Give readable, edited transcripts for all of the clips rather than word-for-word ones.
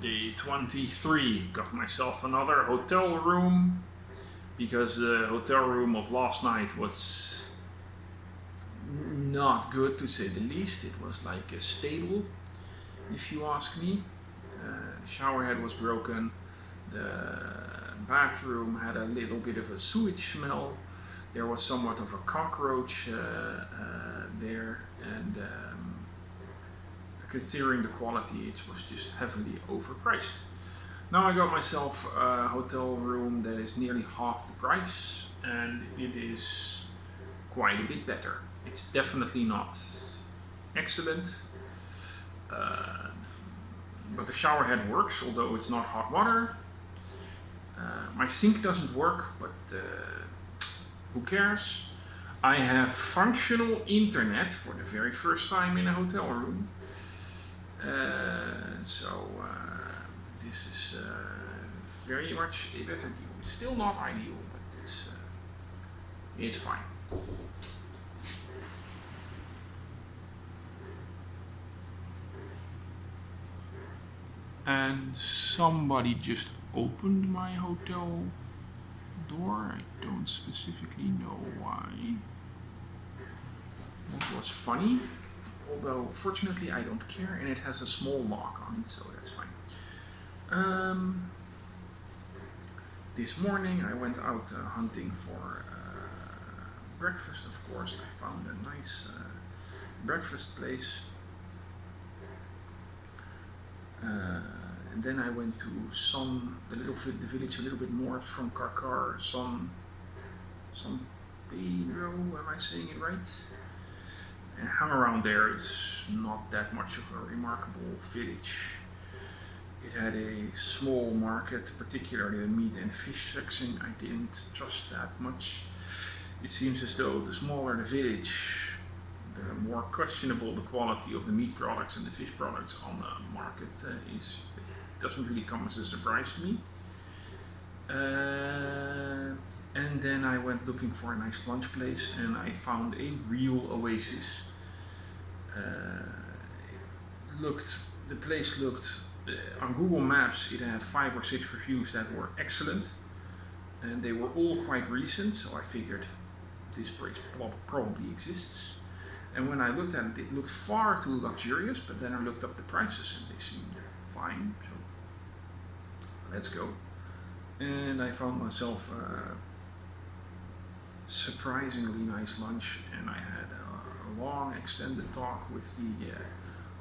Day 23. Got myself another hotel room because the hotel room of last night was not good to say the least. It was like a stable, if you ask me. The shower head was broken. The bathroom had a little bit of a sewage smell. There was somewhat of a cockroach there, and considering the quality, it was just heavily overpriced. Now I got myself a hotel room that is nearly half the price, and it is quite a bit better. It's definitely not excellent, but the shower head works, although it's not hot water. My sink doesn't work, but who cares? I have functional internet for the very first time in a hotel room. So this is very much a better deal. It's still not ideal, but it's fine. And somebody just opened my hotel door. I don't specifically know why. That was funny. Although, fortunately, I don't care, and it has a small lock on it, so that's fine. This morning I went out hunting for breakfast, of course. I found a nice breakfast place. And then I went to the village a little bit north from Karkar, San Pedro, am I saying it right? And hung around there. It's not that much of a remarkable village. It had a small market, particularly the meat and fish section. I didn't trust that much. It seems as though the smaller the village, the more questionable the quality of the meat products and the fish products on the market is. It doesn't really come as a surprise to me. And then I went looking for a nice lunch place, and I found a real oasis. The place looked, on Google Maps, it had 5 or 6 reviews that were excellent, and they were all quite recent, so I figured this place probably exists. And when I looked at it, it looked far too luxurious, but then I looked up the prices and they seemed fine, so let's go. And I found myself a surprisingly nice lunch, and I had a long extended talk with the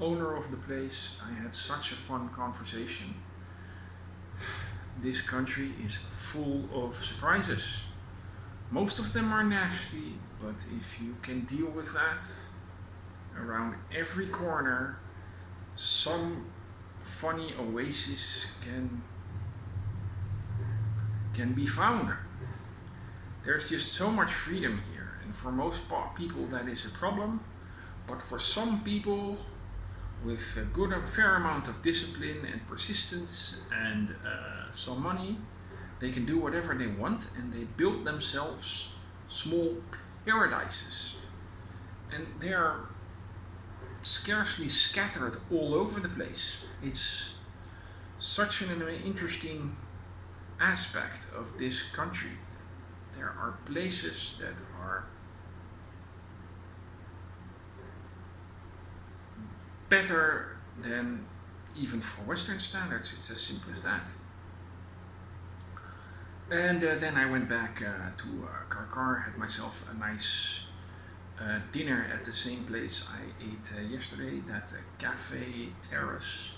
owner of the place. I had such a fun conversation. This country is full of surprises. Most of them are nasty, but if you can deal with that, around every corner some funny oasis can be found. There's just so much freedom here, and for most people that is a problem, but for some people with a fair amount of discipline and persistence and some money, they can do whatever they want, and they build themselves small paradises. And they are scarcely scattered all over the place. It's such an interesting aspect of this country. There are places that are better than even for Western standards. It's as simple as that. And then I went back to Karkar, had myself a nice dinner at the same place I ate yesterday, that cafe terrace.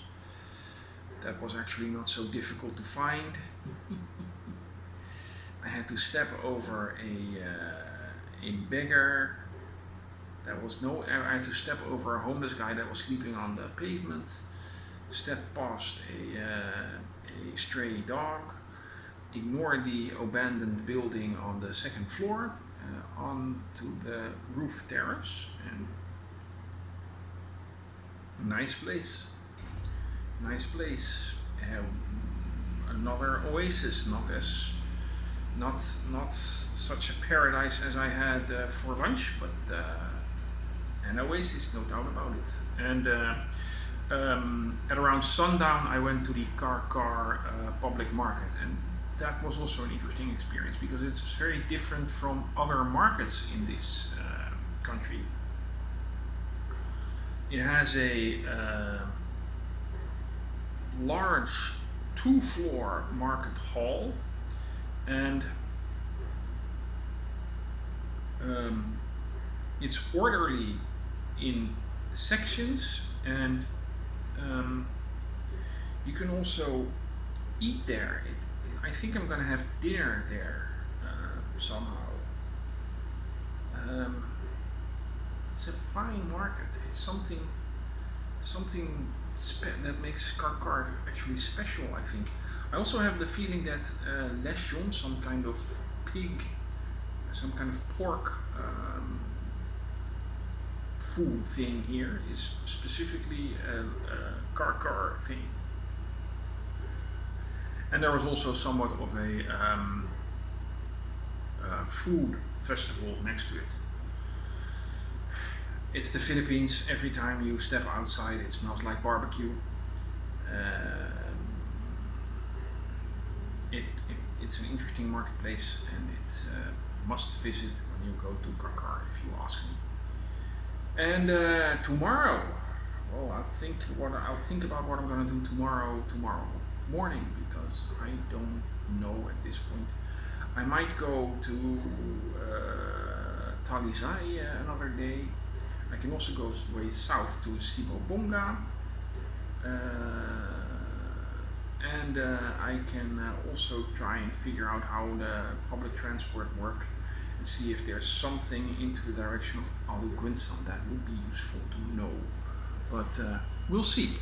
That was actually not so difficult to find. I had to step over a beggar. I had to step over a homeless guy that was sleeping on the pavement. Step past a stray dog. Ignore the abandoned building on the second floor, onto the roof terrace, and nice place. Another oasis, not such a paradise as I had for lunch, but an oasis, no doubt about it. And at around sundown, I went to the Karkar public market, and that was also an interesting experience because it's very different from other markets in this country. It has a large two-floor market hall, and it's orderly in sections, and you can also eat there. I think I'm gonna have dinner there somehow. It's a fine market. It's something that makes Karkar actually special, I think. I also have the feeling that lechon, some kind of pig, some kind of pork food thing here, is specifically a Karkar thing. And there was also somewhat of a food festival next to it. It's the Philippines. Every time you step outside, it smells like barbecue. It's an interesting marketplace, and it's must visit when you go to Karkar, if you ask me. And tomorrow, well, I'll think about what I'm gonna do tomorrow morning, because I don't know at this point. I might go to Talisay another day. I can also go way south to Sibobonga, and I can also try and figure out how the public transport works and see if there's something into the direction of Alu Guinsan that would be useful to know. But we'll see.